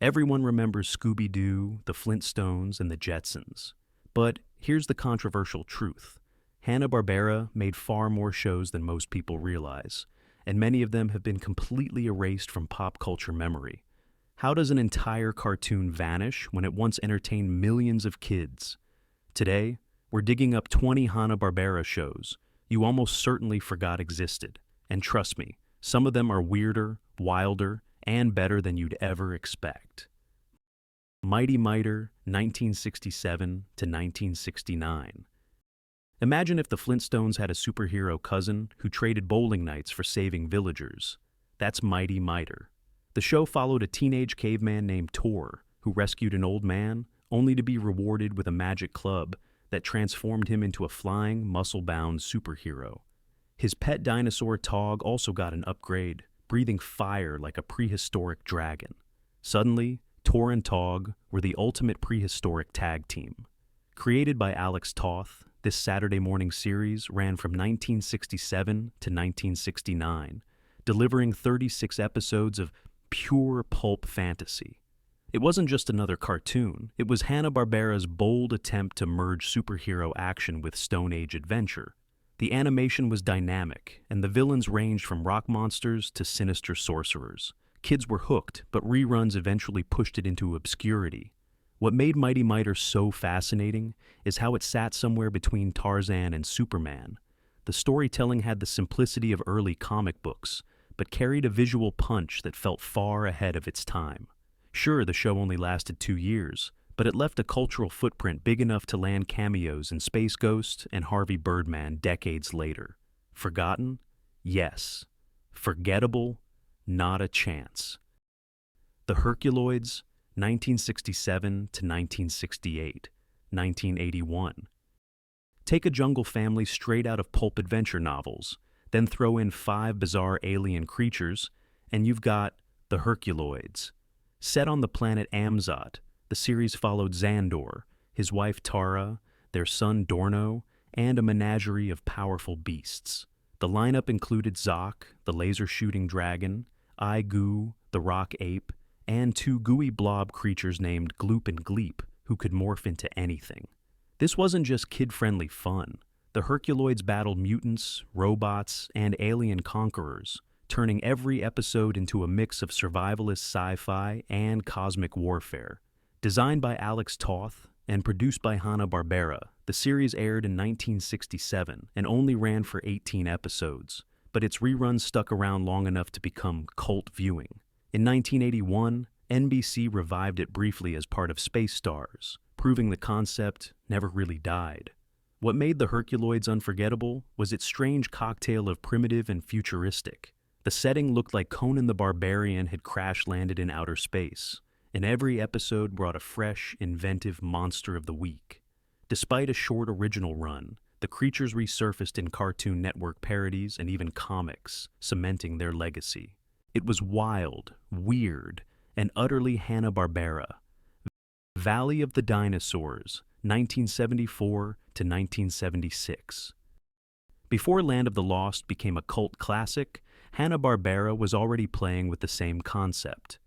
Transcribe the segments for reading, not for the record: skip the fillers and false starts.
Everyone remembers Scooby-Doo, the Flintstones, and the Jetsons. But here's the controversial truth. Hanna-Barbera made far more shows than most people realize, and many of them have been completely erased from pop culture memory. How does an entire cartoon vanish when it once entertained millions of kids? Today, we're digging up 20 Hanna-Barbera shows you almost certainly forgot existed. And trust me, some of them are weirder, wilder, and better than you'd ever expect. Mighty Mightor, 1967 to 1969. Imagine if the Flintstones had a superhero cousin who traded bowling nights for saving villagers. That's Mighty Mightor. The show followed a teenage caveman named Tor, who rescued an old man, only to be rewarded with a magic club that transformed him into a flying, muscle-bound superhero. His pet dinosaur Tog also got an upgrade, breathing fire like a prehistoric dragon. Suddenly, Tor and Tog were the ultimate prehistoric tag team. Created by Alex Toth, this Saturday morning series ran from 1967 to 1969, delivering 36 episodes of pure pulp fantasy. It wasn't just another cartoon, it was Hanna-Barbera's bold attempt to merge superhero action with Stone Age adventure. The animation was dynamic, and the villains ranged from rock monsters to sinister sorcerers. Kids were hooked, but reruns eventually pushed it into obscurity. What made Mighty Mightor so fascinating is how it sat somewhere between Tarzan and Superman. The storytelling had the simplicity of early comic books, but carried a visual punch that felt far ahead of its time. Sure, the show only lasted 2 years, but it left a cultural footprint big enough to land cameos in Space Ghost and Harvey Birdman decades later. Forgotten? Yes. Forgettable? Not a chance. The Herculoids, 1967 to 1968, 1981. Take a jungle family straight out of pulp adventure novels, then throw in 5 bizarre alien creatures, and you've got the Herculoids. Set on the planet Amzot, the series followed Xandor, his wife Tara, their son Dorno, and a menagerie of powerful beasts. The lineup included Zoc, the laser-shooting dragon, Igu, the rock ape, and 2 gooey blob creatures named Gloop and Gleep, who could morph into anything. This wasn't just kid-friendly fun. The Herculoids battled mutants, robots, and alien conquerors, turning every episode into a mix of survivalist sci-fi and cosmic warfare. Designed by Alex Toth and produced by Hanna-Barbera, the series aired in 1967 and only ran for 18 episodes, but its reruns stuck around long enough to become cult viewing. In 1981, NBC revived it briefly as part of Space Stars, proving the concept never really died. What made the Herculoids unforgettable was its strange cocktail of primitive and futuristic. The setting looked like Conan the Barbarian had crash-landed in outer space, and every episode brought a fresh, inventive monster of the week. Despite a short original run, the creatures resurfaced in Cartoon Network parodies and even comics, cementing their legacy. It was wild, weird, and utterly Hanna-Barbera. Valley of the Dinosaurs, 1974 to 1976. Before Land of the Lost became a cult classic, Hanna-Barbera was already playing with the same concept.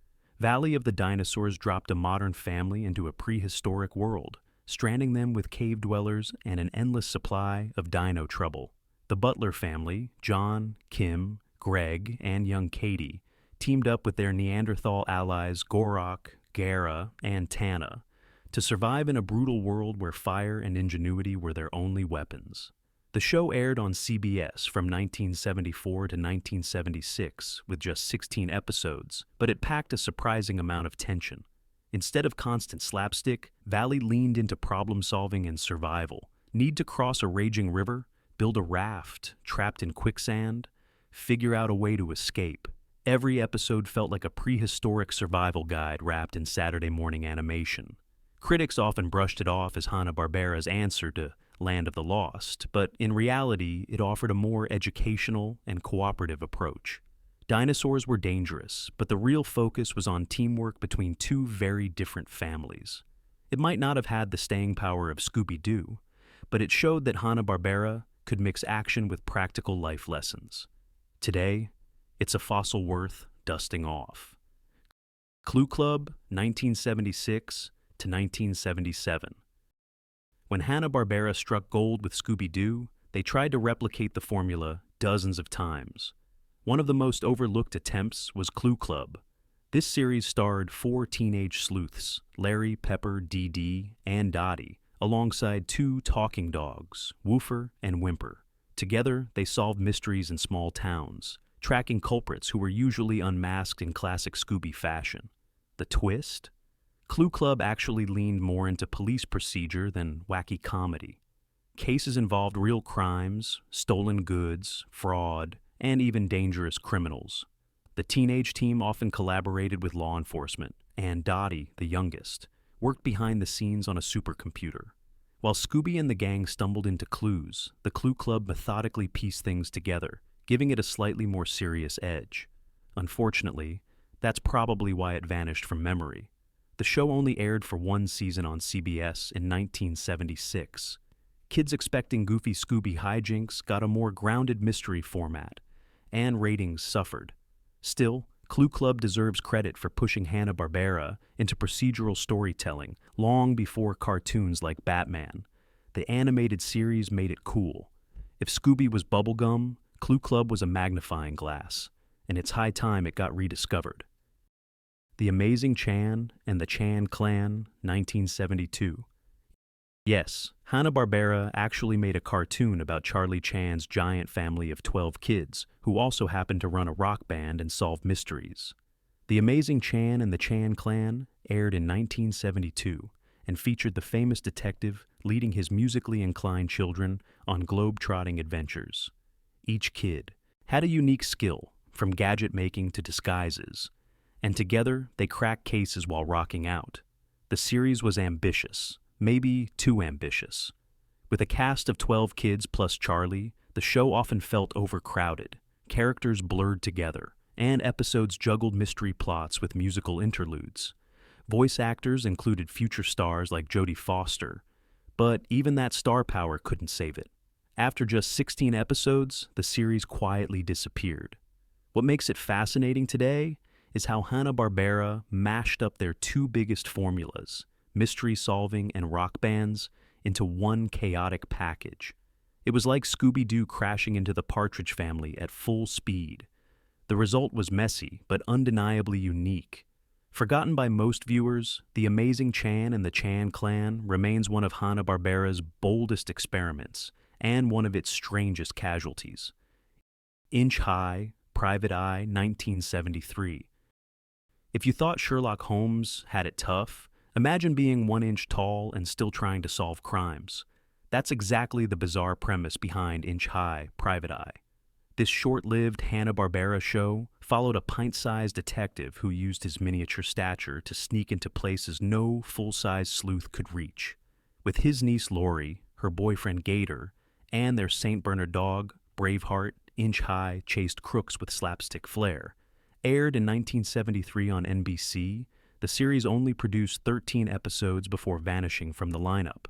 Valley of the Dinosaurs dropped a modern family into a prehistoric world, stranding them with cave dwellers and an endless supply of dino trouble. The Butler family, John, Kim, Greg, and young Katie, teamed up with their Neanderthal allies Gorok, Gara, and Tana to survive in a brutal world where fire and ingenuity were their only weapons. The show aired on CBS from 1974 to 1976 with just 16 episodes, but it packed a surprising amount of tension. Instead of constant slapstick, Valley leaned into problem-solving and survival. Need to cross a raging river, build a raft, trapped in quicksand, figure out a way to escape. Every episode felt like a prehistoric survival guide wrapped in Saturday morning animation. Critics often brushed it off as Hanna-Barbera's answer to Land of the Lost, but in reality, it offered a more educational and cooperative approach. Dinosaurs were dangerous, but the real focus was on teamwork between 2 very different families. It might not have had the staying power of Scooby-Doo, but it showed that Hanna-Barbera could mix action with practical life lessons. Today, it's a fossil worth dusting off. Clue Club, 1976 to 1977. When Hanna-Barbera struck gold with Scooby-Doo, they tried to replicate the formula dozens of times. One of the most overlooked attempts was Clue Club. This series starred 4 teenage sleuths, Larry, Pepper, Dee Dee, and Dottie, alongside 2 talking dogs, Woofer and Whimper. Together, they solved mysteries in small towns, tracking culprits who were usually unmasked in classic Scooby fashion. The twist? Clue Club actually leaned more into police procedure than wacky comedy. Cases involved real crimes, stolen goods, fraud, and even dangerous criminals. The teenage team often collaborated with law enforcement, and Dottie, the youngest, worked behind the scenes on a supercomputer. While Scooby and the gang stumbled into clues, the Clue Club methodically pieced things together, giving it a slightly more serious edge. Unfortunately, that's probably why it vanished from memory. The show only aired for 1 season on CBS in 1976. Kids expecting goofy Scooby hijinks got a more grounded mystery format, and ratings suffered. Still, Clue Club deserves credit for pushing Hanna-Barbera into procedural storytelling long before cartoons like Batman. The animated series made it cool. If Scooby was bubblegum, Clue Club was a magnifying glass, and it's high time it got rediscovered. The Amazing Chan and the Chan Clan, 1972. Yes, Hanna-Barbera actually made a cartoon about Charlie Chan's giant family of 12 kids who also happened to run a rock band and solve mysteries. The Amazing Chan and the Chan Clan aired in 1972 and featured the famous detective leading his musically inclined children on globe-trotting adventures. Each kid had a unique skill, from gadget making to disguises, and together they cracked cases while rocking out. The series was ambitious, maybe too ambitious. With a cast of 12 kids plus Charlie, the show often felt overcrowded, characters blurred together, and episodes juggled mystery plots with musical interludes. Voice actors included future stars like Jodie Foster, but even that star power couldn't save it. After just 16 episodes, the series quietly disappeared. What makes it fascinating today is how Hanna-Barbera mashed up their 2 biggest formulas, mystery solving and rock bands, into one chaotic package. It was like Scooby-Doo crashing into the Partridge Family at full speed. The result was messy, but undeniably unique. Forgotten by most viewers, The Amazing Chan and the Chan Clan remains one of Hanna-Barbera's boldest experiments, and one of its strangest casualties. Inch High, Private Eye, 1973. If you thought Sherlock Holmes had it tough, imagine being 1 inch tall and still trying to solve crimes. That's exactly the bizarre premise behind Inch High, Private Eye. This short-lived Hanna-Barbera show followed a pint-sized detective who used his miniature stature to sneak into places no full-size sleuth could reach. With his niece Lori, her boyfriend Gator, and their St. Bernard dog, Braveheart, Inch High chased crooks with slapstick flair. Aired in 1973 on NBC, the series only produced 13 episodes before vanishing from the lineup.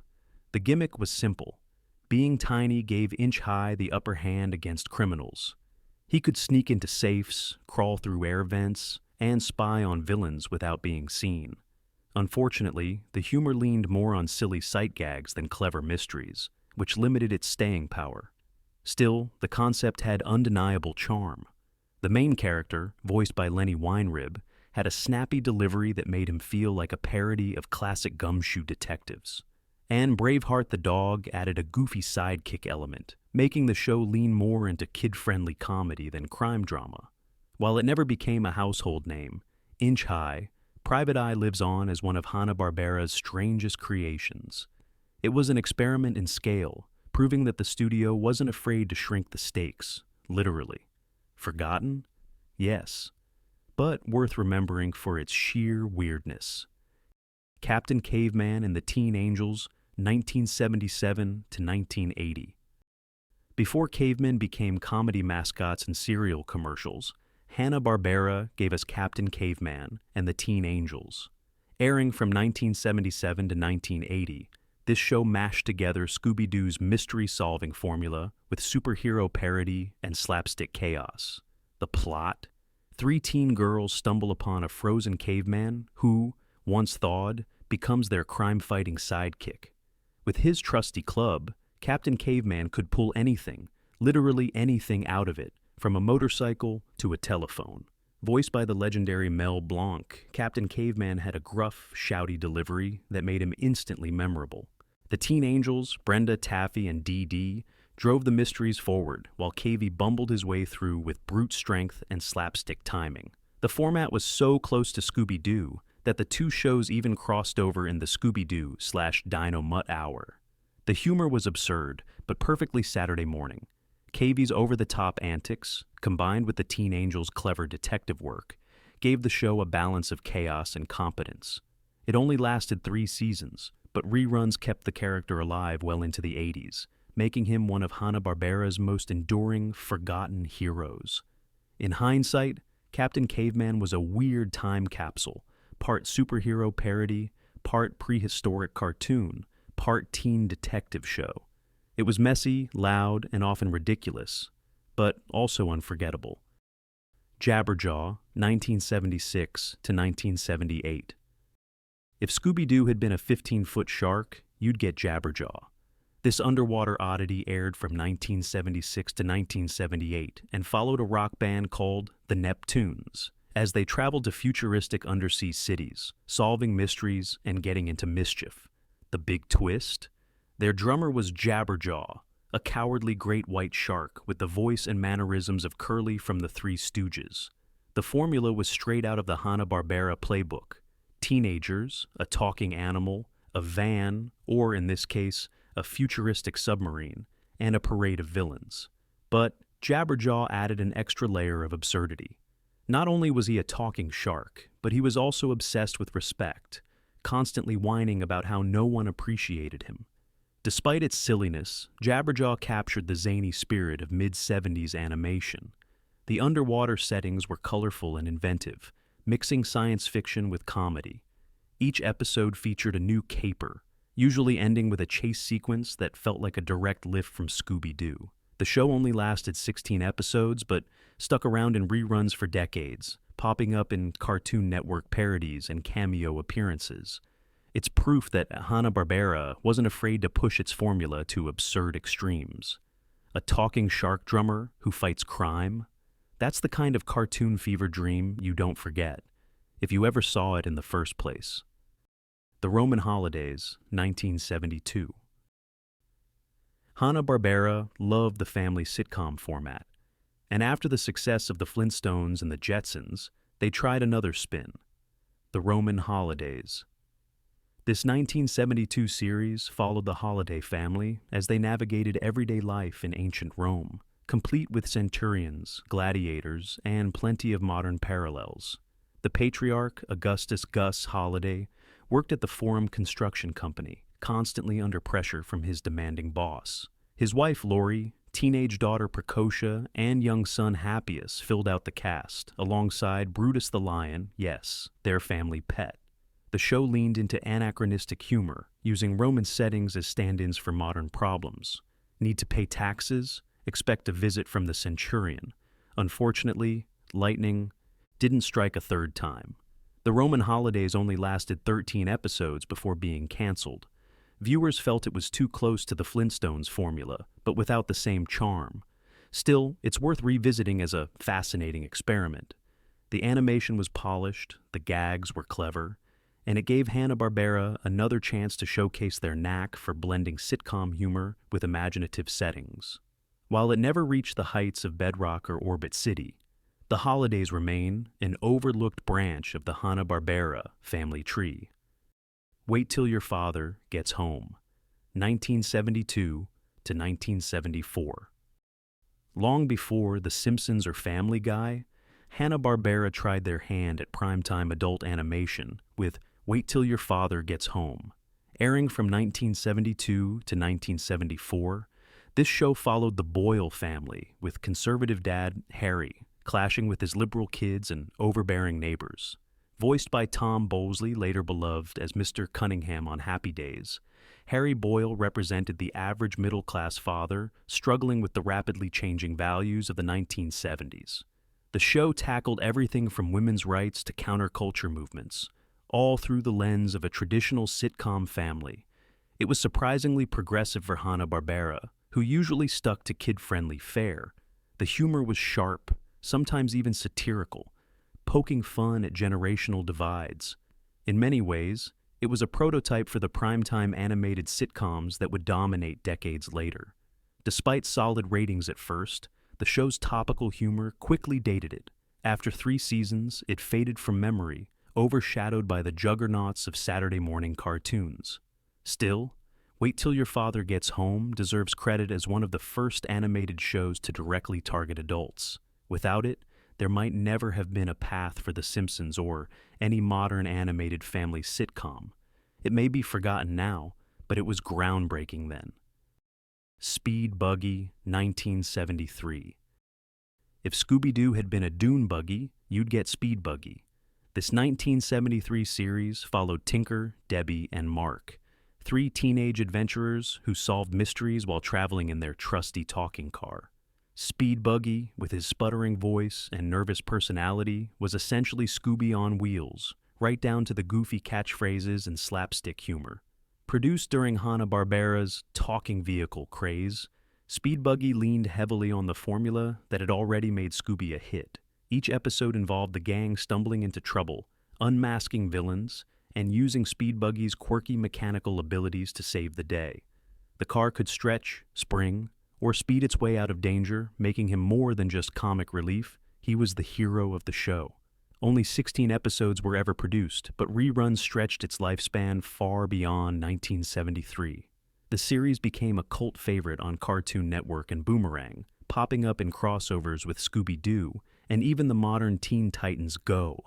The gimmick was simple. Being tiny gave Inch High the upper hand against criminals. He could sneak into safes, crawl through air vents, and spy on villains without being seen. Unfortunately, the humor leaned more on silly sight gags than clever mysteries, which limited its staying power. Still, the concept had undeniable charm. The main character, voiced by Lenny Weinrib, had a snappy delivery that made him feel like a parody of classic gumshoe detectives. And Braveheart the dog added a goofy sidekick element, making the show lean more into kid-friendly comedy than crime drama. While it never became a household name, Inch High, Private Eye lives on as one of Hanna-Barbera's strangest creations. It was an experiment in scale, proving that the studio wasn't afraid to shrink the stakes, literally. Forgotten? Yes, but worth remembering for its sheer weirdness. Captain Caveman and the Teen Angels, 1977 to 1980. Before cavemen became comedy mascots in cereal commercials, Hanna-Barbera gave us Captain Caveman and the Teen Angels. Airing from 1977 to 1980, this show mashed together Scooby-Doo's mystery-solving formula with superhero parody and slapstick chaos. The plot? Three teen girls stumble upon a frozen caveman who, once thawed, becomes their crime-fighting sidekick. With his trusty club, Captain Caveman could pull anything, literally anything out of it, from a motorcycle to a telephone. Voiced by the legendary Mel Blanc, Captain Caveman had a gruff, shouty delivery that made him instantly memorable. The teen angels, Brenda, Taffy, and Dee Dee, drove the mysteries forward, while Cavey bumbled his way through with brute strength and slapstick timing. The format was so close to Scooby-Doo that the two shows even crossed over in the Scooby-Doo/Dino Mutt Hour. The humor was absurd, but perfectly Saturday morning. Cavey's over-the-top antics, combined with the teen angels' clever detective work, gave the show a balance of chaos and competence. It only lasted 3 seasons, but reruns kept the character alive well into the 80s, making him one of Hanna-Barbera's most enduring, forgotten heroes. In hindsight, Captain Caveman was a weird time capsule, part superhero parody, part prehistoric cartoon, part teen detective show. It was messy, loud, and often ridiculous, but also unforgettable. Jabberjaw, 1976 to 1978. If Scooby-Doo had been a 15-foot shark, you'd get Jabberjaw. This underwater oddity aired from 1976 to 1978 and followed a rock band called the Neptunes as they traveled to futuristic undersea cities, solving mysteries and getting into mischief. The big twist? Their drummer was Jabberjaw, a cowardly great white shark with the voice and mannerisms of Curly from the Three Stooges. The formula was straight out of the Hanna-Barbera playbook. Teenagers, a talking animal, a van, or in this case, a futuristic submarine, and a parade of villains. But Jabberjaw added an extra layer of absurdity. Not only was he a talking shark, but he was also obsessed with respect, constantly whining about how no one appreciated him. Despite its silliness, Jabberjaw captured the zany spirit of mid-70s animation. The underwater settings were colorful and inventive, mixing science fiction with comedy. Each episode featured a new caper, usually ending with a chase sequence that felt like a direct lift from Scooby-Doo. The show only lasted 16 episodes, but stuck around in reruns for decades, popping up in Cartoon Network parodies and cameo appearances. It's proof that Hanna-Barbera wasn't afraid to push its formula to absurd extremes. A talking shark drummer who fights crime? That's the kind of cartoon fever dream you don't forget, if you ever saw it in the first place. The Roman Holidays, 1972. Hanna-Barbera loved the family sitcom format, and after the success of the Flintstones and the Jetsons, they tried another spin, The Roman Holidays. This 1972 series followed the Holiday family as they navigated everyday life in ancient Rome, complete with centurions, gladiators, and plenty of modern parallels. The patriarch, Augustus Gus Holiday, worked at the Forum Construction Company, constantly under pressure from his demanding boss. His wife, Lori, teenage daughter, Precocia, and young son, Happius, filled out the cast, alongside Brutus the Lion, yes, their family pet. The show leaned into anachronistic humor, using Roman settings as stand-ins for modern problems. Need to pay taxes? Expect a visit from the centurion. Unfortunately, lightning didn't strike a third time. The Roman Holidays only lasted 13 episodes before being canceled. Viewers felt it was too close to the Flintstones formula, but without the same charm. Still, it's worth revisiting as a fascinating experiment. The animation was polished, the gags were clever, and it gave Hanna-Barbera another chance to showcase their knack for blending sitcom humor with imaginative settings. While it never reached the heights of Bedrock or Orbit City, the Holidays remain an overlooked branch of the Hanna-Barbera family tree. Wait Till Your Father Gets Home, 1972 to 1974. Long before The Simpsons or Family Guy, Hanna-Barbera tried their hand at primetime adult animation with Wait Till Your Father Gets Home. Airing from 1972 to 1974, this show followed the Boyle family, with conservative dad Harry clashing with his liberal kids and overbearing neighbors. Voiced by Tom Bowlesley, later beloved as Mr. Cunningham on Happy Days, Harry Boyle represented the average middle-class father struggling with the rapidly changing values of the 1970s. The show tackled everything from women's rights to counterculture movements, all through the lens of a traditional sitcom family. It was surprisingly progressive for Hanna-Barbera, who usually stuck to kid-friendly fare. The humor was sharp, sometimes even satirical, poking fun at generational divides. In many ways, it was a prototype for the primetime animated sitcoms that would dominate decades later. Despite solid ratings at first, the show's topical humor quickly dated it. After 3 seasons, it faded from memory, overshadowed by the juggernauts of Saturday morning cartoons. Still, Wait Till Your Father Gets Home deserves credit as one of the first animated shows to directly target adults. Without it, there might never have been a path for The Simpsons or any modern animated family sitcom. It may be forgotten now, but it was groundbreaking then. Speed Buggy, 1973. If Scooby-Doo had been a dune buggy, you'd get Speed Buggy. This 1973 series followed Tinker, Debbie, and Mark, 3 teenage adventurers who solved mysteries while traveling in their trusty talking car. Speed Buggy, with his sputtering voice and nervous personality, was essentially Scooby on wheels, right down to the goofy catchphrases and slapstick humor. Produced during Hanna-Barbera's talking vehicle craze, Speed Buggy leaned heavily on the formula that had already made Scooby a hit. Each episode involved the gang stumbling into trouble, unmasking villains, and using Speed Buggy's quirky mechanical abilities to save the day. The car could stretch, spring, or speed its way out of danger, making him more than just comic relief. He was the hero of the show. Only 16 episodes were ever produced, but reruns stretched its lifespan far beyond 1973. The series became a cult favorite on Cartoon Network and Boomerang, popping up in crossovers with Scooby-Doo and even the modern Teen Titans Go.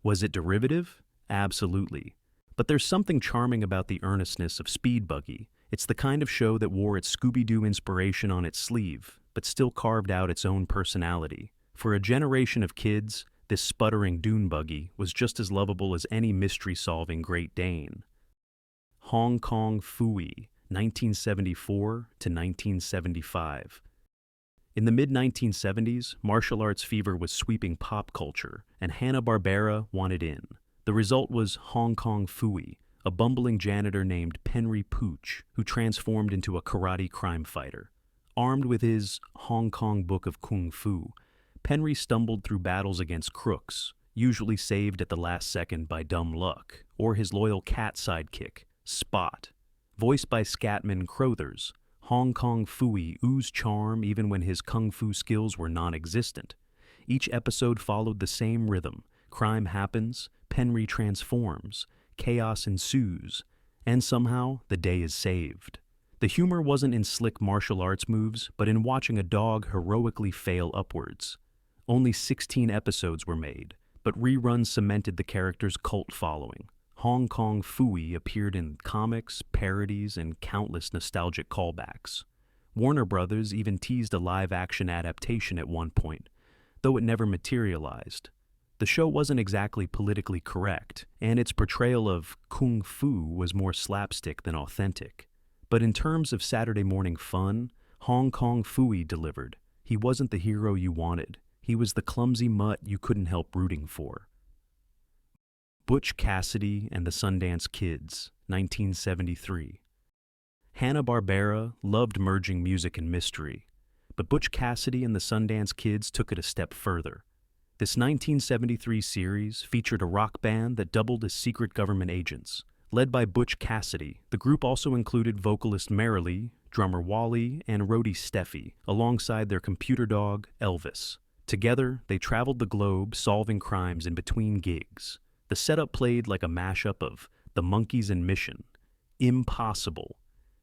Was it derivative? Absolutely. But there's something charming about the earnestness of Speed Buggy. It's the kind of show that wore its Scooby-Doo inspiration on its sleeve, but still carved out its own personality. For a generation of kids, this sputtering dune buggy was just as lovable as any mystery-solving Great Dane. Hong Kong Phooey, 1974 to 1975. In the mid-1970s, martial arts fever was sweeping pop culture, and Hanna-Barbera wanted in. The result was Hong Kong Phooey, a bumbling janitor named Penry Pooch, who transformed into a karate crime fighter. Armed with his Hong Kong Book of Kung Fu, Penry stumbled through battles against crooks, usually saved at the last second by dumb luck, or his loyal cat sidekick, Spot. Voiced by Scatman Crothers, Hong Kong Phooey oozed charm even when his kung fu skills were non-existent. Each episode followed the same rhythm. Crime happens, Penry transforms, chaos ensues, and somehow the day is saved. The humor wasn't in slick martial arts moves, but in watching a dog heroically fail upwards. Only 16 episodes were made, but reruns cemented the character's cult following. Hong Kong Phooey appeared in comics, parodies, and countless nostalgic callbacks. Warner Brothers even teased a live-action adaptation at one point, though it never materialized. The show wasn't exactly politically correct, and its portrayal of Kung Fu was more slapstick than authentic. But in terms of Saturday morning fun, Hong Kong Phooey delivered. He wasn't the hero you wanted. He was the clumsy mutt you couldn't help rooting for. Butch Cassidy and the Sundance Kids, 1973. Hanna-Barbera loved merging music and mystery, but Butch Cassidy and the Sundance Kids took it a step further. This 1973 series featured a rock band that doubled as secret government agents. Led by Butch Cassidy, the group also included vocalist Marilee, drummer Wally, and roadie Steffi, alongside their computer dog, Elvis. Together, they traveled the globe solving crimes in between gigs. The setup played like a mashup of The Monkees and Mission. Impossible.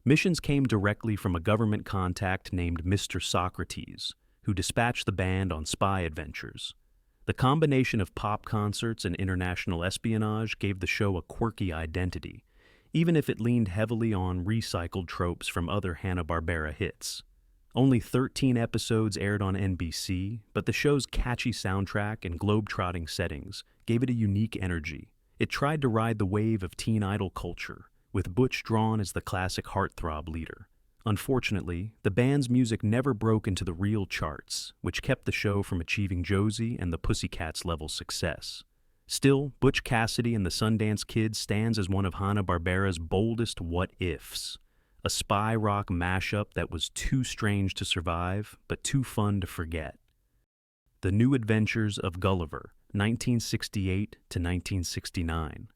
Missions came directly from a government contact named Mr. Socrates, who dispatched the band on spy adventures. The combination of pop concerts and international espionage gave the show a quirky identity, even if it leaned heavily on recycled tropes from other Hanna-Barbera hits. Only 13 episodes aired on NBC, but the show's catchy soundtrack and globe-trotting settings gave it a unique energy. It tried to ride the wave of teen idol culture, with Butch drawn as the classic heartthrob leader. Unfortunately, the band's music never broke into the real charts, which kept the show from achieving Josie and the Pussycats level success. Still, Butch Cassidy and the Sundance Kid stands as one of Hanna-Barbera's boldest what-ifs. A spy rock mashup that was too strange to survive, but too fun to forget. The New Adventures of Gulliver, 1968 to 1969.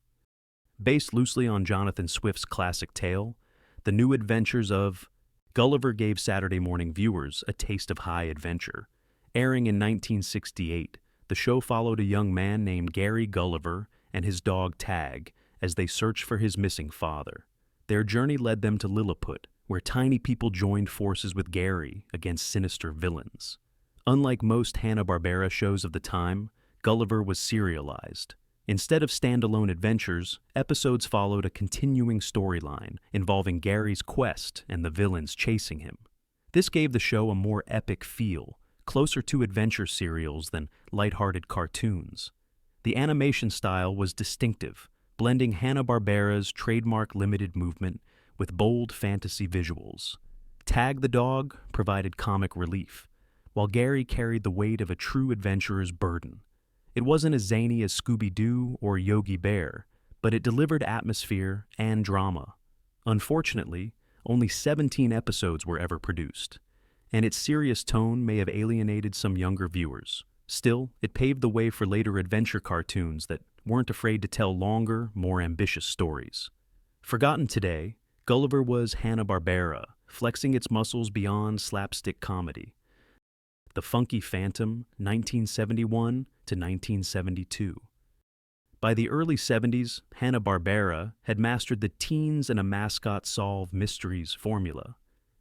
Based loosely on Jonathan Swift's classic tale, The New Adventures of Gulliver gave Saturday morning viewers a taste of high adventure. Airing in 1968, the show followed a young man named Gary Gulliver and his dog Tag as they searched for his missing father. Their journey led them to Lilliput, where tiny people joined forces with Gary against sinister villains. Unlike most Hanna-Barbera shows of the time, Gulliver was serialized. Instead of standalone adventures, episodes followed a continuing storyline involving Gary's quest and the villains chasing him. This gave the show a more epic feel, closer to adventure serials than lighthearted cartoons. The animation style was distinctive, blending Hanna-Barbera's trademark limited movement with bold fantasy visuals. Tag the dog provided comic relief, while Gary carried the weight of a true adventurer's burden. It wasn't as zany as Scooby-Doo or Yogi Bear, but it delivered atmosphere and drama. Unfortunately, only 17 episodes were ever produced, and its serious tone may have alienated some younger viewers. Still, it paved the way for later adventure cartoons that weren't afraid to tell longer, more ambitious stories. Forgotten today, Gulliver was Hanna-Barbera, flexing its muscles beyond slapstick comedy. The Funky Phantom, 1971 to 1972. By the early 70s, Hanna-Barbera had mastered the teens and a mascot solve mysteries formula.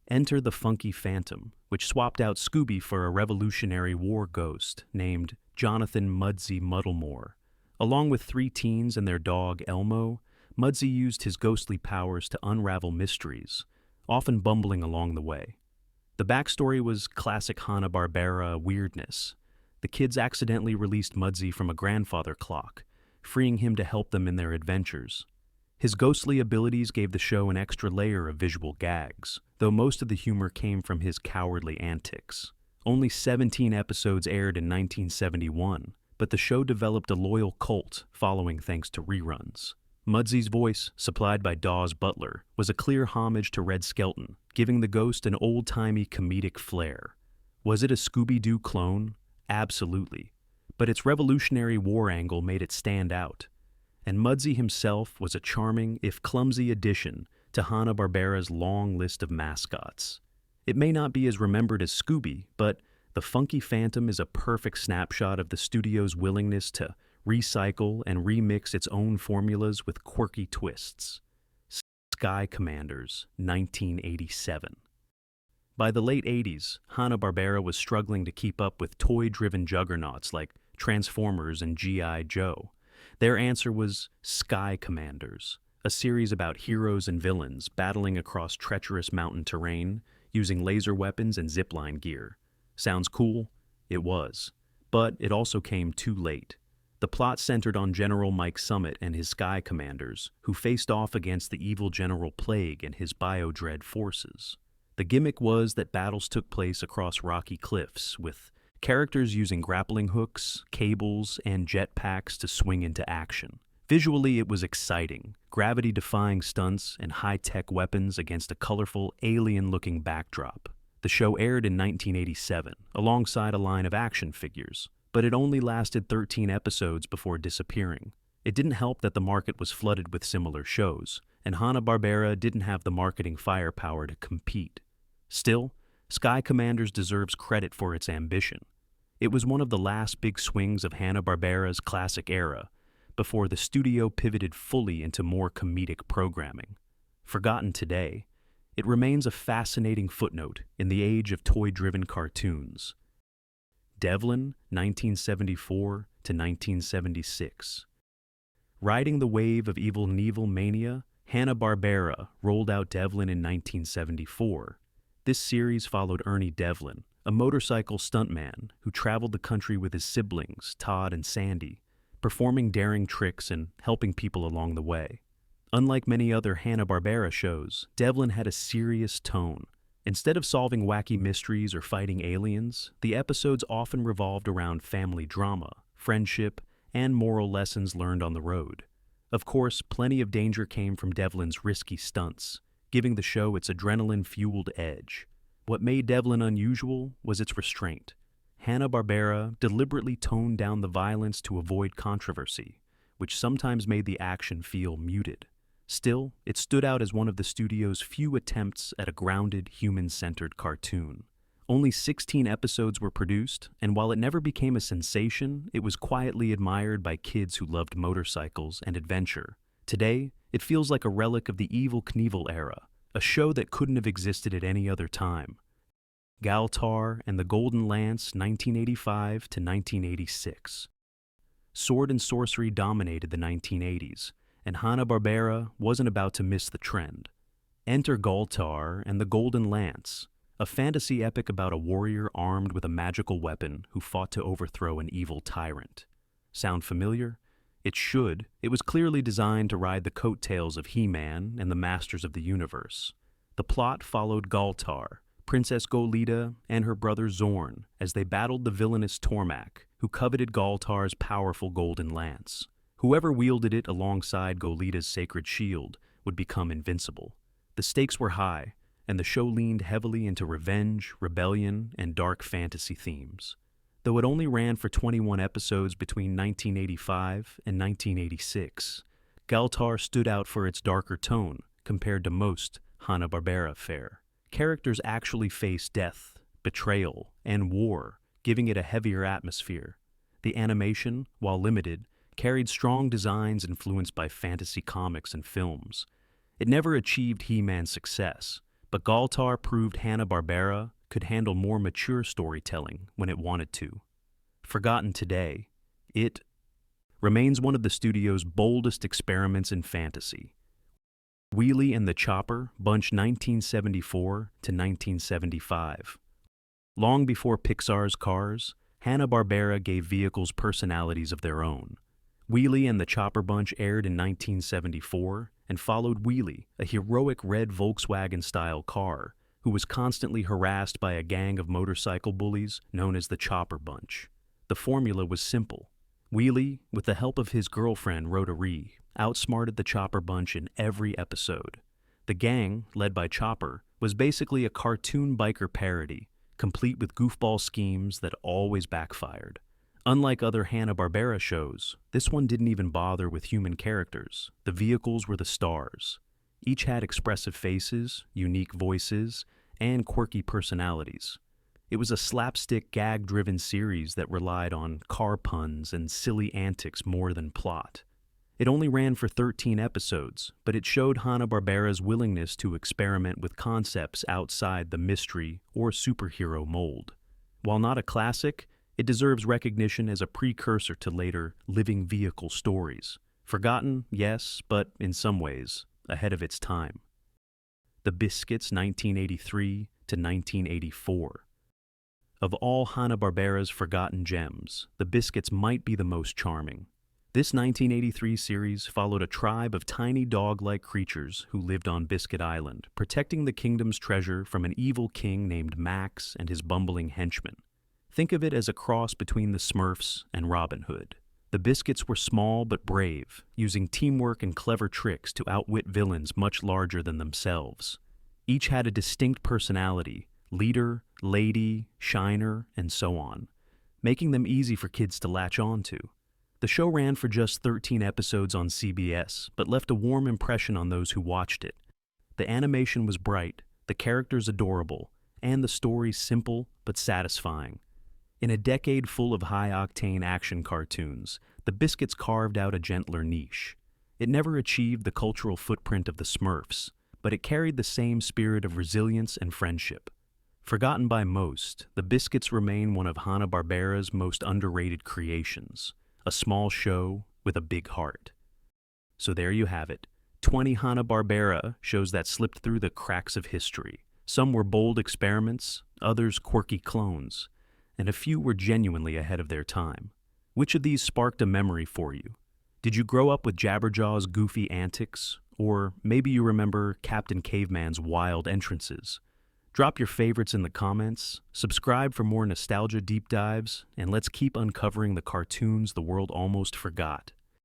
Enter the Funky Phantom, which swapped out Scooby for a Revolutionary War ghost named Jonathan Mudsie Muddlemore. Along with 3 teens and their dog Elmo, Mudsie used his ghostly powers to unravel mysteries, often bumbling along the way. The backstory was classic Hanna-Barbera weirdness. The kids accidentally released Mudsie from a grandfather clock, freeing him to help them in their adventures. His ghostly abilities gave the show an extra layer of visual gags, though most of the humor came from his cowardly antics. Only 17 episodes aired in 1971, but the show developed a loyal cult following thanks to reruns. Mudsie's voice, supplied by Dawes Butler, was a clear homage to Red Skelton, giving the ghost an old-timey comedic flair. Was it a Scooby-Doo clone? Absolutely. But its Revolutionary War angle made it stand out. And Mudsie himself was a charming, if clumsy, addition to Hanna-Barbera's long list of mascots. It may not be as remembered as Scooby, but the Funky Phantom is a perfect snapshot of the studio's willingness to recycle and remix its own formulas with quirky twists. Sky Commanders, 1987. By the late 80s, Hanna-Barbera was struggling to keep up with toy-driven juggernauts like Transformers and G.I. Joe. Their answer was Sky Commanders, a series about heroes and villains battling across treacherous mountain terrain using laser weapons and zipline gear. Sounds cool? It was. But it also came too late. The plot centered on General Mike Summit and his Sky Commanders, who faced off against the evil General Plague and his Biodread forces. The gimmick was that battles took place across rocky cliffs, with characters using grappling hooks, cables, and jetpacks to swing into action. Visually, it was exciting, gravity-defying stunts and high-tech weapons against a colorful, alien-looking backdrop. The show aired in 1987, alongside a line of action figures, but it only lasted 13 episodes before disappearing. It didn't help that the market was flooded with similar shows, and Hanna-Barbera didn't have the marketing firepower to compete. Still, Sky Commanders deserves credit for its ambition. It was one of the last big swings of Hanna-Barbera's classic era, before the studio pivoted fully into more comedic programming. Forgotten today, it remains a fascinating footnote in the age of toy-driven cartoons. Devlin, 1974 to 1976. Riding the wave of Evil Knievel mania, Hanna-Barbera rolled out Devlin in 1974. This series followed Ernie Devlin, a motorcycle stuntman who traveled the country with his siblings, Todd and Sandy, performing daring tricks and helping people along the way. Unlike many other Hanna-Barbera shows, Devlin had a serious tone, Instead of solving wacky mysteries or fighting aliens, the episodes often revolved around family drama, friendship, and moral lessons learned on the road. Of course, plenty of danger came from Devlin's risky stunts, giving the show its adrenaline-fueled edge. What made Devlin unusual was its restraint. Hanna-Barbera deliberately toned down the violence to avoid controversy, which sometimes made the action feel muted. Still, it stood out as one of the studio's few attempts at a grounded, human-centered cartoon. Only 16 episodes were produced, and while it never became a sensation, it was quietly admired by kids who loved motorcycles and adventure. Today, it feels like a relic of the Evel Knievel era, a show that couldn't have existed at any other time. Galtar and the Golden Lance, 1985 to 1986. Sword and sorcery dominated the 1980s, and Hanna-Barbera wasn't about to miss the trend. Enter Galtar and the Golden Lance, a fantasy epic about a warrior armed with a magical weapon who fought to overthrow an evil tyrant. Sound familiar? It should. It was clearly designed to ride the coattails of He-Man and the Masters of the Universe. The plot followed Galtar, Princess Goleta, and her brother Zorn as they battled the villainous Tormak, who coveted Galtar's powerful golden lance. Whoever wielded it alongside Goleta's sacred shield would become invincible. The stakes were high, and the show leaned heavily into revenge, rebellion, and dark fantasy themes. Though it only ran for 21 episodes between 1985 and 1986, Galtar stood out for its darker tone compared to most Hanna-Barbera fare. Characters actually faced death, betrayal, and war, giving it a heavier atmosphere. The animation, while limited, carried strong designs influenced by fantasy comics and films. It never achieved He-Man's success, but Galtar proved Hanna-Barbera could handle more mature storytelling when it wanted to. Forgotten today, it remains one of the studio's boldest experiments in fantasy. Wheelie and the Chopper, Bunch 1974 to 1975. Long before Pixar's Cars, Hanna-Barbera gave vehicles personalities of their own. Wheelie and the Chopper Bunch aired in 1974 and followed Wheelie, a heroic red Volkswagen-style car who was constantly harassed by a gang of motorcycle bullies known as the Chopper Bunch. The formula was simple. Wheelie, with the help of his girlfriend Rotary, outsmarted the Chopper Bunch in every episode. The gang, led by Chopper, was basically a cartoon biker parody, complete with goofball schemes that always backfired. Unlike other Hanna-Barbera shows, this one didn't even bother with human characters. The vehicles were the stars. Each had expressive faces, unique voices, and quirky personalities. It was a slapstick, gag-driven series that relied on car puns and silly antics more than plot. It only ran for 13 episodes, but it showed Hanna-Barbera's willingness to experiment with concepts outside the mystery or superhero mold. While not a classic, it deserves recognition as a precursor to later living vehicle stories. Forgotten, yes, but in some ways, ahead of its time. The Biskitts 1983 to 1984. Of all Hanna-Barbera's forgotten gems, the Biskitts might be the most charming. This 1983 series followed a tribe of tiny dog-like creatures who lived on Biscuit Island, protecting the kingdom's treasure from an evil king named Max and his bumbling henchmen. Think of it as a cross between the Smurfs and Robin Hood. The Biskitts were small but brave, using teamwork and clever tricks to outwit villains much larger than themselves. Each had a distinct personality: leader, lady, shiner, and so on, making them easy for kids to latch on to. The show ran for just 13 episodes on CBS, but left a warm impression on those who watched it. The animation was bright, the characters adorable, and the story simple but satisfying. In a decade full of high-octane action cartoons, the Biskitts carved out a gentler niche. It never achieved the cultural footprint of the Smurfs, but it carried the same spirit of resilience and friendship. Forgotten by most, the Biskitts remain one of Hanna-Barbera's most underrated creations, a small show with a big heart. So there you have it, 20 Hanna-Barbera shows that slipped through the cracks of history. Some were bold experiments, others quirky clones, and a few were genuinely ahead of their time. Which of these sparked a memory for you? Did you grow up with Jabberjaw's goofy antics? Or maybe you remember Captain Caveman's wild entrances? Drop your favorites in the comments, subscribe for more nostalgia deep dives, and let's keep uncovering the cartoons the world almost forgot.